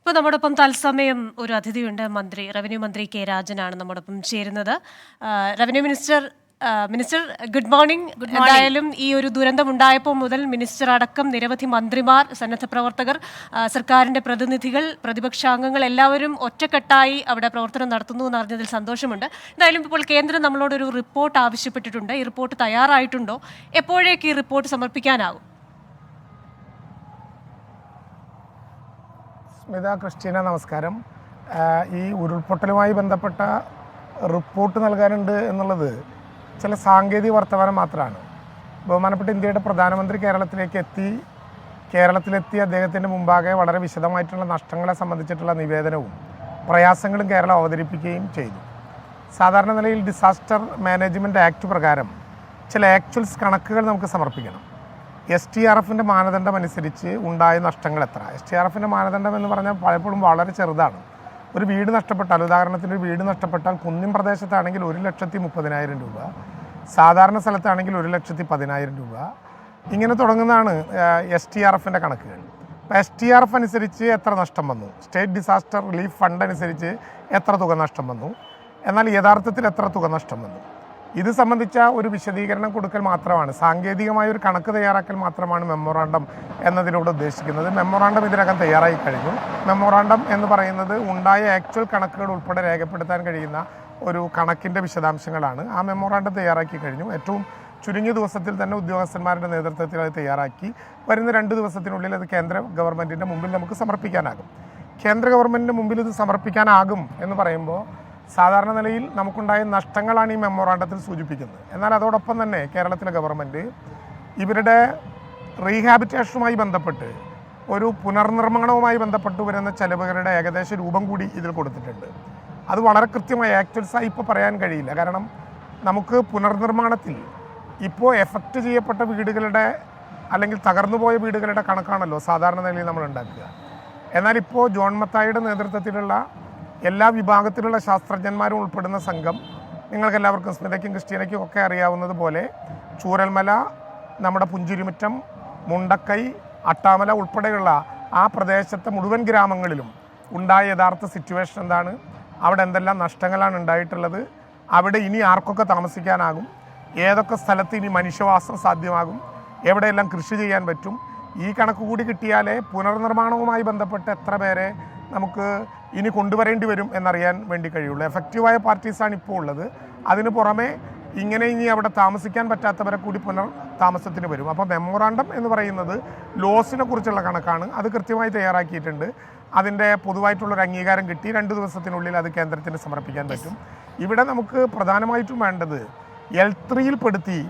ഇപ്പോൾ നമ്മോടൊപ്പം തത്സമയം ഒരു അതിഥിയുണ്ട്. റവന്യൂ മന്ത്രി കെ രാജനാണ് നമ്മോടൊപ്പം ചേരുന്നത്. Revenue minister good morning. എന്തായാലും ഈ ഒരു ദുരന്തമുണ്ടായപ്പോൾ മുതൽ മിനിസ്റ്റർ അടക്കം നിരവധി മന്ത്രിമാർ, സന്നദ്ധ പ്രവർത്തകർ, സർക്കാരിന്റെ പ്രതിനിധികൾ, പ്രതിപക്ഷാംഗങ്ങൾ എല്ലാവരും ഒറ്റക്കെട്ടായി അവിടെ പ്രവർത്തനം നടത്തുന്നു എന്നറിഞ്ഞതിൽ സന്തോഷമുണ്ട്. എന്തായാലും ഇപ്പോൾ കേന്ദ്രം നമ്മളോടൊരു റിപ്പോർട്ട് ആവശ്യപ്പെട്ടിട്ടുണ്ട്. ഈ റിപ്പോർട്ട് തയ്യാറായിട്ടുണ്ടോ? എപ്പോഴേക്ക് ഈ റിപ്പോർട്ട് സമർപ്പിക്കാനാകും? സ്മിത, ക്രിസ്റ്റീന, നമസ്കാരം. ഈ ഉരുൾപൊട്ടലുമായി ബന്ധപ്പെട്ട റിപ്പോർട്ട് നൽകാനുണ്ട് എന്നുള്ളത് ചില സാങ്കേതിക വർത്തമാനം മാത്രമാണ്. ബഹുമാനപ്പെട്ട ഇന്ത്യയുടെ പ്രധാനമന്ത്രി കേരളത്തിലെത്തി അദ്ദേഹത്തിൻ്റെ മുമ്പാകെ വളരെ വിശദമായിട്ടുള്ള നഷ്ടങ്ങളെ സംബന്ധിച്ചിട്ടുള്ള നിവേദനവും പ്രയാസങ്ങളും കേരളം അവതരിപ്പിക്കുകയും ചെയ്തു. സാധാരണ നിലയിൽ ഡിസാസ്റ്റർ മാനേജ്മെൻറ്റ് ആക്ട് പ്രകാരം ചില ആക്ച്വൽസ് കണക്കുകൾ നമുക്ക് സമർപ്പിക്കണം. STRFൻ്റെ മാനദണ്ഡം അനുസരിച്ച് ഉണ്ടായ നഷ്ടങ്ങൾ എത്ര? STRFൻ്റെ മാനദണ്ഡം എന്ന് പറഞ്ഞാൽ പലപ്പോഴും വളരെ ചെറുതാണ്. ഒരു വീട് നഷ്ടപ്പെട്ടാൽ, ഉദാഹരണത്തിന് ഒരു വീട് നഷ്ടപ്പെട്ടാൽ കുന്നിൻ പ്രദേശത്താണെങ്കിൽ 1,30,30,000 രൂപ, സാധാരണ സ്ഥലത്താണെങ്കിൽ 1,10,10,000 രൂപ, ഇങ്ങനെ തുടങ്ങുന്നതാണ് STRFൻ്റെ കണക്കുകൾ. അപ്പോൾ STRF അനുസരിച്ച് എത്ര നഷ്ടം വന്നു, സ്റ്റേറ്റ് ഡിസാസ്റ്റർ റിലീഫ് ഫണ്ട് അനുസരിച്ച് എത്ര തുക നഷ്ടം വന്നു, എന്നാൽ യഥാർത്ഥത്തിൽ എത്ര തുക നഷ്ടം വന്നു, ഇത് സംബന്ധിച്ച ഒരു വിശദീകരണം കൊടുക്കൽ മാത്രമാണ്, സാങ്കേതികമായ ഒരു കണക്ക് തയ്യാറാക്കൽ മാത്രമാണ് മെമ്മോറാണ്ടം എന്നതിലൂടെ ഉദ്ദേശിക്കുന്നത്. മെമ്മോറാണ്ടം ഇതിനകം തയ്യാറായി കഴിഞ്ഞു. മെമ്മോറാണ്ടം എന്ന് പറയുന്നത് ഉണ്ടായ ആക്ച്വൽ കണക്കുകൾ ഉൾപ്പെടെ രേഖപ്പെടുത്താൻ കഴിയുന്ന ഒരു കണക്കിൻ്റെ വിശദാംശങ്ങളാണ്. ആ മെമ്മോറാണ്ടം തയ്യാറാക്കി കഴിഞ്ഞു. ഏറ്റവും ചുരുങ്ങിയ ദിവസത്തിൽ തന്നെ ഉദ്യോഗസ്ഥന്മാരുടെ നേതൃത്വത്തിൽ അത് തയ്യാറാക്കി വരുന്ന 2 ദിവസത്തിനുള്ളിൽ അത് കേന്ദ്ര ഗവൺമെൻറ്റിൻ്റെ മുമ്പിൽ നമുക്ക് സമർപ്പിക്കാനാകും. കേന്ദ്ര ഗവൺമെൻറ്റിൻ്റെ മുമ്പിൽ ഇത് സമർപ്പിക്കാനാകും എന്ന് പറയുമ്പോൾ സാധാരണ നിലയിൽ നമുക്കുണ്ടായ നഷ്ടങ്ങളാണ് ഈ മെമ്മോറാണ്ടത്തിൽ സൂചിപ്പിക്കുന്നത്. എന്നാൽ അതോടൊപ്പം തന്നെ കേരളത്തിലെ ഗവൺമെൻറ് ഇവരുടെ റീഹാബിറ്റേഷനുമായി ബന്ധപ്പെട്ട് ഒരു പുനർനിർമ്മാണവുമായി ബന്ധപ്പെട്ട് വരുന്ന ചെലവുകളുടെ ഏകദേശ രൂപം കൂടി ഇതിൽ കൊടുത്തിട്ടുണ്ട്. അത് വളരെ കൃത്യമായി ആക്ച്വൽസായി ഇപ്പോൾ പറയാൻ കഴിയില്ല. കാരണം നമുക്ക് പുനർനിർമ്മാണത്തിൽ ഇപ്പോൾ എഫക്റ്റ് ചെയ്യപ്പെട്ട വീടുകളുടെ അല്ലെങ്കിൽ തകർന്നുപോയ വീടുകളുടെ കണക്കാണല്ലോ സാധാരണ നിലയിൽ നമ്മൾ ഉണ്ടാക്കുക. എന്നാൽ ഇപ്പോൾ ജോൺ മത്തായിയുടെ നേതൃത്വത്തിലുള്ള എല്ലാ വിഭാഗത്തിലുള്ള ശാസ്ത്രജ്ഞന്മാരും ഉൾപ്പെടുന്ന സംഘം, നിങ്ങൾക്കെല്ലാവർക്കും, സ്മിതയ്ക്കും ക്രിസ്റ്റീനയ്ക്കും ഒക്കെ അറിയാവുന്നത് പോലെ ചൂരൽമല, നമ്മുടെ പുഞ്ചിരിമുറ്റം, മുണ്ടക്കൈ, അട്ടാമല ഉൾപ്പെടെയുള്ള ആ പ്രദേശത്തെ മുഴുവൻ ഗ്രാമങ്ങളിലും ഉണ്ടായ യഥാർത്ഥ സിറ്റുവേഷൻ എന്താണ്, അവിടെ എന്തെല്ലാം നഷ്ടങ്ങളാണ് ഉണ്ടായിട്ടുള്ളത്, അവിടെ ഇനി ആർക്കൊക്കെ താമസിക്കാനാകും, ഏതൊക്കെ സ്ഥലത്ത് ഇനി മനുഷ്യവാസം സാധ്യമാകും, എവിടെയെല്ലാം കൃഷി ചെയ്യാൻ പറ്റും, ഈ കണക്ക് കൂടി കിട്ടിയാലേ പുനർനിർമ്മാണവുമായി ബന്ധപ്പെട്ട് എത്ര പേരെ നമുക്ക് ഇനി കൊണ്ടുവരേണ്ടി വരും എന്നറിയാൻ വേണ്ടി കഴിയുള്ളൂ. എഫക്റ്റീവായ പാർട്ടീസാണ് ഇപ്പോൾ ഉള്ളത്. അതിന് പുറമെ ഇനി അവിടെ താമസിക്കാൻ പറ്റാത്തവരെ കൂടി താമസത്തിന് വരും. അപ്പോൾ മെമ്മോറാണ്ടം എന്ന് പറയുന്നത് ലോസിനെ കുറിച്ചുള്ള കണക്കാണ്. അത് കൃത്യമായി തയ്യാറാക്കിയിട്ടുണ്ട്. അതിൻ്റെ പൊതുവായിട്ടുള്ളൊരു അംഗീകാരം കിട്ടി. 2 ദിവസത്തിനുള്ളിൽ അത് കേന്ദ്രത്തിന് സമർപ്പിക്കാൻ പറ്റും. ഇവിടെ നമുക്ക് പ്രധാനമായിട്ടും വേണ്ടത് L3യിൽ പെടുത്തി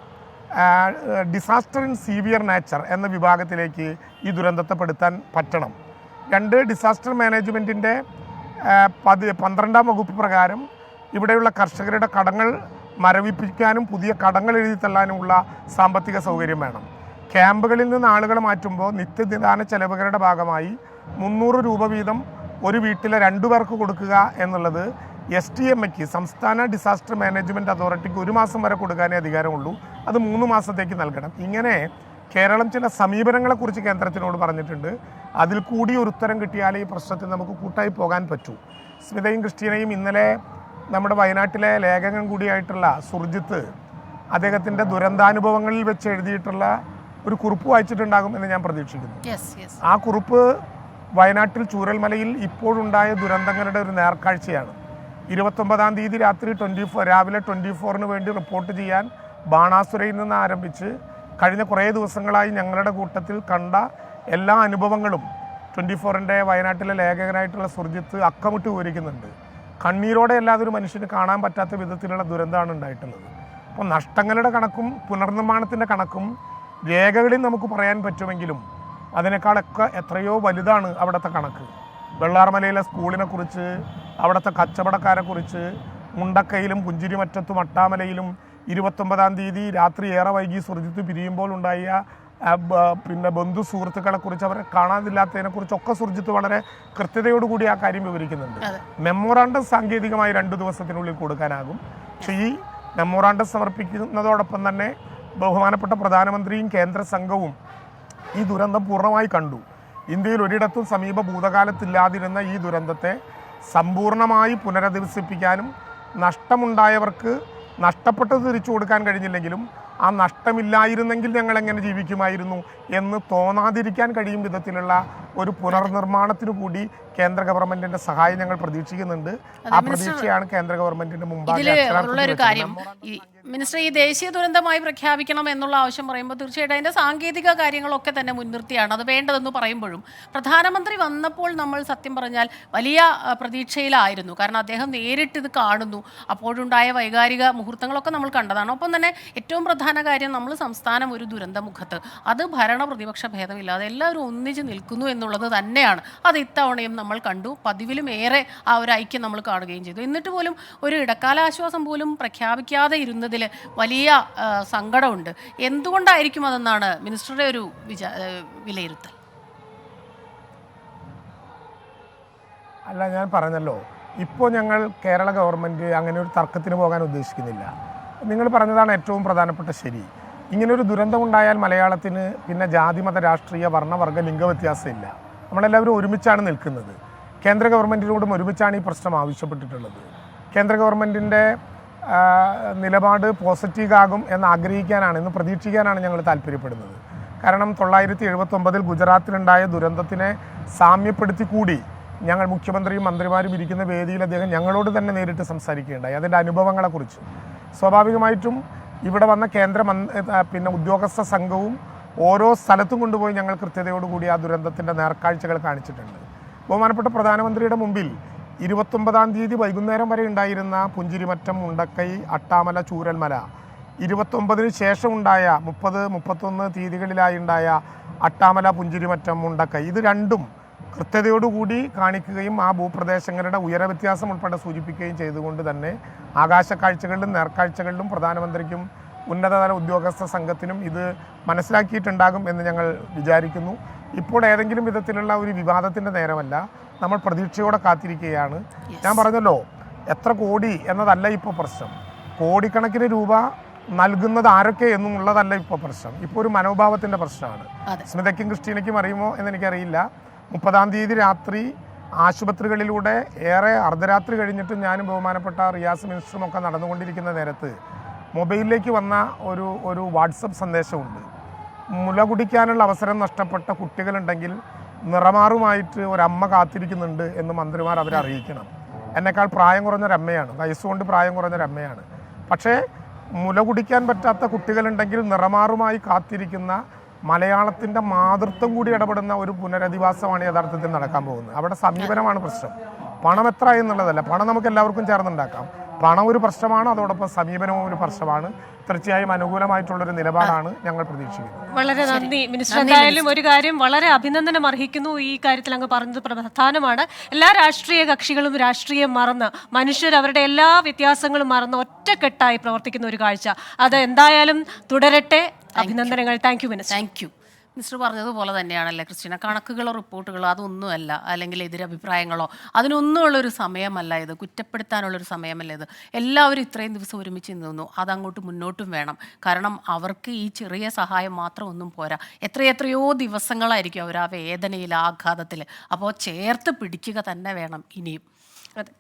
ഡിസാസ്റ്റർ ഇൻ സീവിയർ നാച്ചർ എന്ന വിഭാഗത്തിലേക്ക് ഈ ദുരന്തത്തെ പെടുത്താൻ പറ്റണം. 2 ഡിസാസ്റ്റർ മാനേജ്മെൻറ്റിൻ്റെ 12ാം വകുപ്പ് പ്രകാരം ഇവിടെയുള്ള കർഷകരുടെ കടങ്ങൾ മരവിപ്പിക്കാനും പുതിയ കടങ്ങൾ എഴുതിത്തള്ളാനുമുള്ള സാമ്പത്തിക സൗകര്യം വേണം. ക്യാമ്പുകളിൽ നിന്ന് ആളുകളെ മാറ്റുമ്പോൾ നിത്യനിദാന ചെലവുകളുടെ ഭാഗമായി 300 രൂപ വീതം ഒരു വീട്ടിലെ 2 പേർക്ക് കൊടുക്കുക എന്നുള്ളത് STMക്ക്, സംസ്ഥാന ഡിസാസ്റ്റർ മാനേജ്മെൻറ്റ് അതോറിറ്റിക്ക് 1 മാസം വരെ കൊടുക്കാനേ അധികാരമുള്ളൂ. അത് 3 മാസത്തേക്ക് നൽകണം. ഇങ്ങനെ കേരളം ചില സമീപനങ്ങളെക്കുറിച്ച് കേന്ദ്രത്തിനോട് പറഞ്ഞിട്ടുണ്ട്. അതിൽ കൂടി ഒരു ഉത്തരം കിട്ടിയാലേ ഈ പ്രശ്നത്തിൽ നമുക്ക് കൂട്ടായി പോകാൻ പറ്റൂ. സ്മിതയും ക്രിസ്റ്റീനയും ഇന്നലെ നമ്മുടെ വയനാട്ടിലെ ലേഖകൻ കൂടിയായിട്ടുള്ള സുർജിത്ത് അദ്ദേഹത്തിൻ്റെ ദുരന്താനുഭവങ്ങളിൽ വെച്ച് എഴുതിയിട്ടുള്ള ഒരു കുറിപ്പ് വായിച്ചിട്ടുണ്ടാകും എന്ന് ഞാൻ പ്രതീക്ഷിക്കുന്നു. ആ കുറിപ്പ് വയനാട്ടിൽ ചൂരൽമലയിൽ ഇപ്പോഴുണ്ടായ ദുരന്തങ്ങളുടെ ഒരു നേർക്കാഴ്ചയാണ്. 29-ാം തീയതി രാവിലെ 24-ന് വേണ്ടി റിപ്പോർട്ട് ചെയ്യാൻ ബാണാസുരയിൽ നിന്ന് ആരംഭിച്ച് കഴിഞ്ഞ കുറേ ദിവസങ്ങളായി ഞങ്ങളുടെ കൂട്ടത്തിൽ കണ്ട എല്ലാ അനുഭവങ്ങളും 24ൻ്റെ വയനാട്ടിലെ ലേഖകനായിട്ടുള്ള സുർജിത്ത് അക്കമിട്ട് വിവരിക്കുന്നുണ്ട്. കണ്ണീരോടെ അല്ലാതെ ഒരു മനുഷ്യന് കാണാൻ പറ്റാത്ത വിധത്തിലുള്ള ദുരന്തമാണ് ഉണ്ടായിട്ടുള്ളത്. അപ്പോൾ നഷ്ടങ്ങളുടെ കണക്കും പുനർനിർമ്മാണത്തിൻ്റെ കണക്കും രേഖകളിൽ നമുക്ക് പറയാൻ പറ്റുമെങ്കിലും അതിനേക്കാളൊക്കെ എത്രയോ വലുതാണ് അവിടുത്തെ കണക്ക്. വെള്ളാർമലയിലെ സ്കൂളിനെക്കുറിച്ച്, അവിടുത്തെ കച്ചവടക്കാരെക്കുറിച്ച്, മുണ്ടക്കയിലും പുഞ്ചിരിമറ്റത്തും അട്ടാമലയിലും 29-ാം തീയതി രാത്രി ഏറെ വൈകി സുർജിത്ത് പിരിയുമ്പോൾ ഉണ്ടായ ബന്ധു സുഹൃത്തുക്കളെക്കുറിച്ച്, അവരെ കാണാതില്ലാത്തതിനെക്കുറിച്ചൊക്കെ സുർജിത്ത് വളരെ കൃത്യതയോടുകൂടി ആ കാര്യം വിവരിക്കുന്നുണ്ട്. മെമ്മോറാണ്ടം സാങ്കേതികമായി 2 ദിവസത്തിനുള്ളിൽ കൊടുക്കാനാകും. പക്ഷേ ഈ മെമ്മോറാണ്ടം സമർപ്പിക്കുന്നതോടൊപ്പം തന്നെ ബഹുമാനപ്പെട്ട പ്രധാനമന്ത്രിയും കേന്ദ്ര സംഘവും ഈ ദുരന്തം പൂർണ്ണമായി കണ്ടു. ഇന്ത്യയിൽ ഒരിടത്തും സമീപ ഭൂതകാലത്തില്ലാതിരുന്ന ഈ ദുരന്തത്തെ സമ്പൂർണ്ണമായി പുനരധിവസിപ്പിക്കാനും നഷ്ടമുണ്ടായവർക്ക് നഷ്ടപ്പെട്ടത് തിരിച്ചു കൊടുക്കാൻ കഴിഞ്ഞില്ലെങ്കിലും ആ നഷ്ടമില്ലായിരുന്നെങ്കിൽ ഞങ്ങൾ എങ്ങനെ ജീവിക്കുമായിരുന്നു എന്ന് തോന്നാതിരിക്കാൻ കഴിയും വിധത്തിലുള്ള ഒരു പുനർനിർമ്മാണത്തിനു കൂടി കേന്ദ്ര ഗവൺമെന്റിന്റെ സഹായം ഞങ്ങൾ പ്രതീക്ഷിക്കുന്നുണ്ട്. ആ പ്രതീക്ഷയാണ് കേന്ദ്ര ഗവൺമെന്റിന്റെ ഉള്ളൊരു കാര്യം. മിനിസ്റ്റർ, ഈ ദേശീയ ദുരന്തമായി പ്രഖ്യാപിക്കണം എന്നുള്ള ആവശ്യം പറയുമ്പോൾ തീർച്ചയായിട്ടും അതിന്റെ സാങ്കേതിക കാര്യങ്ങളൊക്കെ തന്നെ മുൻനിർത്തിയാണ് അത് വേണ്ടതെന്ന് പറയുമ്പോഴും പ്രധാനമന്ത്രി വന്നപ്പോൾ നമ്മൾ സത്യം പറഞ്ഞാൽ വലിയ പ്രതീക്ഷയിലായിരുന്നു. കാരണം അദ്ദേഹം നേരിട്ട് ഇത് കാണുന്നു, അപ്പോഴുണ്ടായ വൈകാരിക മുഹൂർത്തങ്ങളൊക്കെ നമ്മൾ കണ്ടതാണ്. ഒപ്പം തന്നെ ഏറ്റവും പ്രധാന കാര്യം, നമ്മൾ സംസ്ഥാനം ഒരു ദുരന്തമുഖത്ത്, അത് ഭരണ പ്രതിപക്ഷ ഭേദമില്ലാതെ എല്ലാവരും ഒന്നിച്ച് നിൽക്കുന്നു എന്നുള്ളത് തന്നെയാണ്. അത് ഇത്തവണയും നമ്മൾ കണ്ടു. പതിവിലും ഏറെ ആ ഒരു ഐക്യം നമ്മൾ കാണുകയും ചെയ്തു. എന്നിട്ട് പോലും ഒരു ഇടക്കാല ആശ്വാസം പോലും പ്രഖ്യാപിക്കാതെ ഇരുന്നതിൽ വലിയ സങ്കടമുണ്ട്. എന്തുകൊണ്ടായിരിക്കും അതെന്നാണ് മിനിസ്റ്ററുടെ ഒരു വിലയിരുത്തൽ? അല്ല, ഞാൻ പറഞ്ഞല്ലോ, ഇപ്പോൾ ഞങ്ങൾ കേരള ഗവൺമെൻറ് അങ്ങനെ ഒരു തർക്കത്തിന് പോകാൻ ഉദ്ദേശിക്കുന്നില്ല. നിങ്ങൾ പറഞ്ഞതാണ് ഏറ്റവും പ്രധാനപ്പെട്ട ശരി. ഇങ്ങനൊരു ദുരന്തമുണ്ടായാൽ മലയാളത്തിന് പിന്നെ ജാതി മത രാഷ്ട്രീയ വർണ്ണവർഗ ലിംഗവ്യത്യാസമില്ല. നമ്മളെല്ലാവരും ഒരുമിച്ചാണ് നിൽക്കുന്നത്. കേന്ദ്ര ഗവൺമെൻറ്റിനോടും ഒരുമിച്ചാണ് ഈ പ്രശ്നം ആവശ്യപ്പെട്ടിട്ടുള്ളത്. കേന്ദ്ര ഗവൺമെൻറ്റിൻ്റെ നിലപാട് പോസിറ്റീവാകും എന്ന് ആഗ്രഹിക്കാനാണ്, എന്ന് പ്രതീക്ഷിക്കാനാണ് ഞങ്ങൾ താല്പര്യപ്പെടുന്നത്. കാരണം 1979 ഗുജറാത്തിലുണ്ടായ ദുരന്തത്തിനെ സാമ്യപ്പെടുത്തി കൂടി ഞങ്ങൾ മുഖ്യമന്ത്രിയും മന്ത്രിമാരും ഇരിക്കുന്ന വേദിയിൽ അദ്ദേഹം ഞങ്ങളോട് തന്നെ നേരിട്ട് സംസാരിക്കുകയുണ്ടായി അതിൻ്റെ അനുഭവങ്ങളെക്കുറിച്ച്. സ്വാഭാവികമായിട്ടും ഇവിടെ വന്ന പിന്നെ ഉദ്യോഗസ്ഥ സംഘവും ഓരോ സ്ഥലത്തും കൊണ്ടുപോയി ഞങ്ങൾ കൃത്യതയോടുകൂടി ആ ദുരന്തത്തിൻ്റെ നേർക്കാഴ്ചകൾ കാണിച്ചിട്ടുണ്ട്. ബഹുമാനപ്പെട്ട പ്രധാനമന്ത്രിയുടെ മുമ്പിൽ 29-ാം തീയതി വൈകുന്നേരം വരെ ഉണ്ടായിരുന്ന പുഞ്ചിരിമറ്റം, മുണ്ടക്കൈ, അട്ടാമല, ചൂരൽമല, 29-ന് ശേഷം ഉണ്ടായ 30, 31 തീയതികളിലായി ഉണ്ടായ അട്ടാമല, പുഞ്ചിരിമറ്റം, മുണ്ടക്കൈ, ഇത് രണ്ടും കൃത്യതയോടുകൂടി കാണിക്കുകയും ആ ഭൂപ്രദേശങ്ങളുടെ ഉയര വ്യത്യാസം ഉൾപ്പെടെ സൂചിപ്പിക്കുകയും ചെയ്തുകൊണ്ട് തന്നെ ആകാശക്കാഴ്ചകളിലും നേർക്കാഴ്ചകളിലും പ്രധാനമന്ത്രിക്കും ഉന്നതതല ഉദ്യോഗസ്ഥ സംഘത്തിനും ഇത് മനസ്സിലാക്കിയിട്ടുണ്ടാകും എന്ന് ഞങ്ങൾ വിചാരിക്കുന്നു. ഇപ്പോൾ ഏതെങ്കിലും വിധത്തിലുള്ള ഒരു വിവാദത്തിൻ്റെ നേരമല്ല, നമ്മൾ പ്രതീക്ഷയോടെ കാത്തിരിക്കുകയാണ്. ഞാൻ പറഞ്ഞല്ലോ, എത്ര കോടി എന്നതല്ല ഇപ്പോൾ പ്രശ്നം, കോടിക്കണക്കിന് രൂപ നൽകുന്നത് ആരൊക്കെ എന്നുള്ളതല്ല ഇപ്പോൾ പ്രശ്നം. ഇപ്പോൾ ഒരു മനോഭാവത്തിൻ്റെ പ്രശ്നമാണ്. സ്മിതയ്ക്കും ക്രിസ്റ്റീനയ്ക്കും അറിയുമോ എന്നെനിക്കറിയില്ല. 30-ാം തീയതി രാത്രി ആശുപത്രികളിലൂടെ ഏറെ അർദ്ധരാത്രി കഴിഞ്ഞിട്ടും ഞാനും ബഹുമാനപ്പെട്ട റിയാസ് മിനിസ്റ്ററും ഒക്കെ നടന്നുകൊണ്ടിരിക്കുന്ന നേരത്ത് മൊബൈലിലേക്ക് വന്ന ഒരു വാട്സപ്പ് സന്ദേശമുണ്ട്. മുല കുടിക്കാനുള്ള അവസരം നഷ്ടപ്പെട്ട കുട്ടികളുണ്ടെങ്കിൽ നിറമാറുമായിട്ട് ഒരമ്മ കാത്തിരിക്കുന്നുണ്ട് എന്ന് മന്ത്രിമാർ അവരെ അറിയിക്കണം. എന്നെക്കാൾ പ്രായം കുറഞ്ഞൊരമ്മയാണ്, വയസ്സുകൊണ്ട് പ്രായം കുറഞ്ഞൊരമ്മയാണ്. പക്ഷേ മുല കുടിക്കാൻ പറ്റാത്ത കുട്ടികളുണ്ടെങ്കിൽ നിറമാറുമായി കാത്തിരിക്കുന്ന മലയാളത്തിൻ്റെ മാതൃത്വം കൂടി ഇടപെടുന്ന ഒരു പുനരധിവാസമാണ് യഥാർത്ഥത്തിൽ നടക്കാൻ പോകുന്നത്. അവിടെ സമീപനമാണ് പ്രശ്നം, പണം എത്ര എന്നുള്ളതല്ല. പണം നമുക്ക് എല്ലാവർക്കും ചേർന്നുണ്ടാക്കാം. പണം ഒരു പ്രശ്നമാണ്, അതോടൊപ്പം സമീപനവും ഒരു പ്രശ്നമാണ്. തീർച്ചയായും അനുകൂലമായിട്ടുള്ളൊരു നിലപാടാണ് ഞങ്ങൾ പ്രതീക്ഷിക്കുന്നത്. വളരെ നന്ദി മിനിസ്റ്റർ. എന്തായാലും ഒരു കാര്യം വളരെ അഭിനന്ദനം അർഹിക്കുന്നു. ഈ കാര്യത്തിൽ അങ്ങ് പറഞ്ഞത് പ്രധാനമാണ്. എല്ലാ രാഷ്ട്രീയ കക്ഷികളും രാഷ്ട്രീയം മറന്ന്, മനുഷ്യർ അവരുടെ എല്ലാ വ്യത്യാസങ്ങളും മറന്ന് ഒറ്റക്കെട്ടായി പ്രവർത്തിക്കുന്ന ഒരു കാഴ്ച, അത് എന്തായാലും തുടരട്ടെ. അഭിനന്ദനങ്ങൾ. Thank you minister. Thank you. Minister പറഞ്ഞതുപോലെ തന്നെയാണല്ലേ ക്രിസ്റ്റീന, കണക്കുകളോ റിപ്പോർട്ടുകളോ അതൊന്നുമല്ല, അല്ലെങ്കിൽ എതിരഭിപ്രായങ്ങളോ അതിനൊന്നുമുള്ളൊരു സമയമല്ല ഇത്, കുറ്റപ്പെടുത്താനുള്ളൊരു സമയമല്ല ഇത്. എല്ലാവരും ഇത്രയും ദിവസം ഒരുമിച്ച് നിന്നു, അതങ്ങോട്ട് മുന്നോട്ടും വേണം. കാരണം അവർക്ക് ഈ ചെറിയ സഹായം മാത്രം ഒന്നും പോരാ, എത്രയെത്രയോ ദിവസങ്ങളായിരിക്കും അവർ ആ വേദനയിൽ, ആഘാതത്തിൽ. അപ്പോൾ ചേർത്ത് പിടിക്കുക തന്നെ വേണം ഇനിയും. അതെ.